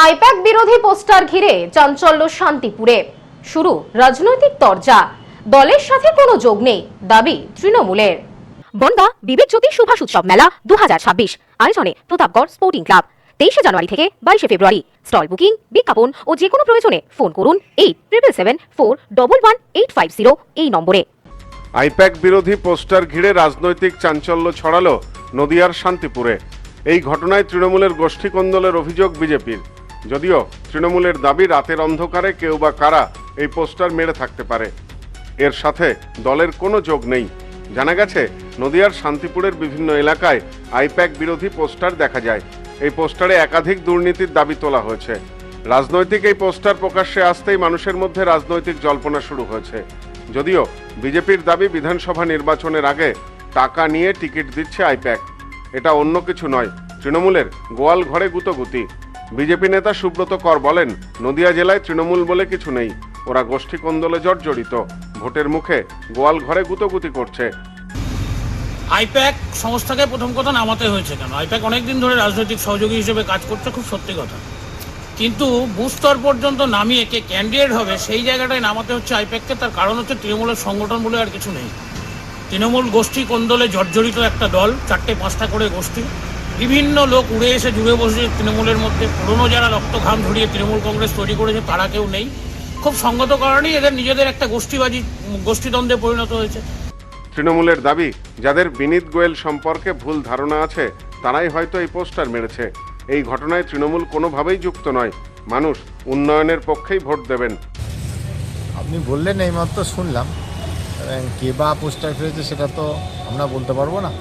I-PAC বিরোধী poster ঘিরে চাঞ্চল্য শান্তিপুরে। শুরু রাজনৈতিক তরজা। দলের সাথে কোনো যোগ নেই দাবি তৃণমূলের। বনগাঁ বিবেক জ্যোতি সুভাষ উৎসব মেলা 2026 আয়োজনে প্রতাপগড় স্পোর্টিং ক্লাব। 23 জানুয়ারি থেকে 22 ফেব্রুয়ারি। স্টল বুকিং, বিজ্ঞাপন ও যে কোনো প্রয়োজনে ফোন করুন 8777411850 এই নম্বরে। আইপ্যাক বিরোধী পোস্টার ঘিরে রাজনৈতিক চাঞ্চল্য ছড়ালো নদিয়ার শান্তিপুরে। এই ঘটনায় তৃণমূলের গোষ্ঠী কোন্দলের অভিযোগ বিজেপির। যদিও তৃণমূলের দাবি রাতের অন্ধকারে কেউ বা কারা এই পোস্টার মেরে থাকতে পারে, এর সাথে দলের কোনো যোগ নেই। জানা গেছে নদিয়ার শান্তিপুরের বিভিন্ন এলাকায় আইপ্যাক বিরোধী পোস্টার দেখা যায়। এই পোস্টারে একাধিক দুর্নীতির দাবি তোলা হয়েছে। রাজনৈতিক এই পোস্টার প্রকাশ্যে আসতেই মানুষের মধ্যে রাজনৈতিক জল্পনা শুরু হয়েছে। যদিও বিজেপির দাবি বিধানসভা নির্বাচনের আগে টাকা নিয়ে টিকিট দিচ্ছে আইপ্যাক। এটা অন্য কিছু নয়, তৃণমূলের গোয়াল ঘরে গুতোগুতি। বিজেপি নেতা সুব্রত কর বলেন, নদিয়া জেলায় তৃণমূল বলে কিছু নেই, ওরা গোষ্ঠী কোন্দলে জর্জরিত, ভোটের মুখে গোয়াল ঘরে গুতোগুতি করছে। আইপ্যাক সংস্থাকে প্রথম কথা নামাতে হয়েছে কেন? আইপ্যাক অনেকদিন ধরে রাজনৈতিক সহযোগী হিসেবে কাজ করছে, খুব সত্যি কথা, কিন্তু বুথ স্তর পর্যন্ত নামিয়ে কে ক্যান্ডিডেট হবে সেই জায়গাটায় নামাতে হচ্ছে আইপ্যাককে। তার কারণ হচ্ছে তৃণমূলের সংগঠন বলে আর কিছু নেই। তৃণমূল গোষ্ঠী কোন্দলে জর্জরিত একটা দল, 4-5টা করে গোষ্ঠী, বিভিন্ন লোক উড়ে এসে জুড়ে বসেছে তৃণমূলের মধ্যে। পুরনো যারা রক্ত ঘাম ঝরিয়ে তৃণমূল কংগ্রেস তৈরি করেছে তারা কেউ নেই। খুব সঙ্গত কারণেই এদের নিজেদের একটা গোষ্ঠীদ্বন্দ্বে পরিণত হয়েছে। তৃণমূলের দাবি, যাদের বিনীত গোয়েল সম্পর্কে ভুল ধারণা আছে তারাই হয়তো এই পোস্টার মেরেছে। এই ঘটনায় তৃণমূল কোনোভাবেই যুক্ত নয়। মানুষ উন্নয়নের পক্ষেই ভোট দেবেন। আপনি বললেন এইমাত্র শুনলাম, কে বা পোস্টার ফেলেছে সেটা তো আমরা বলতে পারবো না।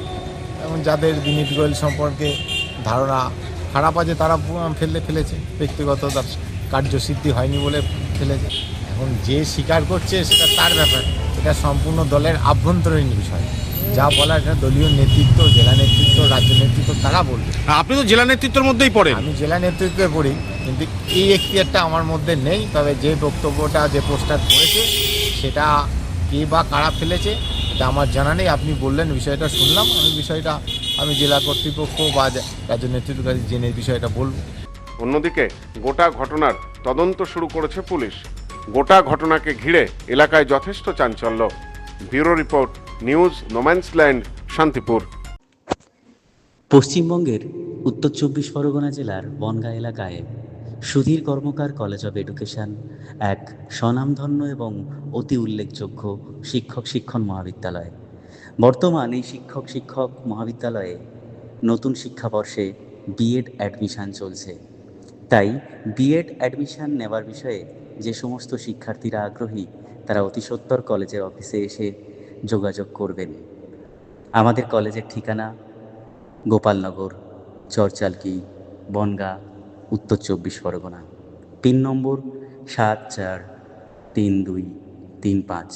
এবং যাদের বিনীত গোয়েল সম্পর্কে ধারণা খারাপ আছে তারা ফেলেছে, ব্যক্তিগত তার কার্যসিদ্ধি হয়নি বলে ফেলেছে। এখন যে স্বীকার করছে সেটা তার ব্যাপার, এটা সম্পূর্ণ দলের আভ্যন্তরীণ বিষয়। যা বলার এটা দলীয় নেতৃত্ব, জেলা নেতৃত্ব, রাজ্য নেতৃত্ব তারা বলবে। আপনি তো জেলা নেতৃত্বের মধ্যেই পড়েন। আমি জেলা নেতৃত্বে পড়ি, কিন্তু এই এখতিয়ারটা আমার মধ্যে নেই। তবে যে বক্তব্যটা, যে পোস্টার পড়েছে সেটা কে বা কারা ফেলেছে এটা আমার জানা নেই। আপনি বললেন, বিষয়টা শুনলাম, আমি জেলা কর্তৃপক্ষ বা রাজ্য নেতৃত্বের কাছে জেনে বিষয়টা বলব। অন্যদিকে গোটা ঘটনার তদন্ত শুরু করেছে পুলিশ। গোটা ঘটনাকে ঘিরে এলাকায় যথেষ্ট চাঞ্চল্য। Bureau report, news no man's land, Shantipur. পশ্চিমবঙ্গের উত্তর 24 পরগনা জেলার বনগাঁ এলাকায় সুধীর কর্মকার কলেজ অব এডুকেশন এক স্বনামধন্য এবং অতি উল্লেখযোগ্য শিক্ষণ মহাবিদ্যালয়। বর্তমান এই শিক্ষক মহাবিদ্যালয়ে নতুন শিক্ষাবর্ষে বিএড অ্যাডমিশন চলছে। তাই বিএড অ্যাডমিশন নেওয়ার বিষয়ে যে সমস্ত শিক্ষার্থীরা আগ্রহী তারা অতি সত্বর কলেজের অফিসে এসে যোগাযোগ করবেন। আমাদের কলেজের ঠিকানা গোপালনগর, চরচালকি, বনগাঁ, উত্তর 24 পরগনা। পিন নম্বর 743235।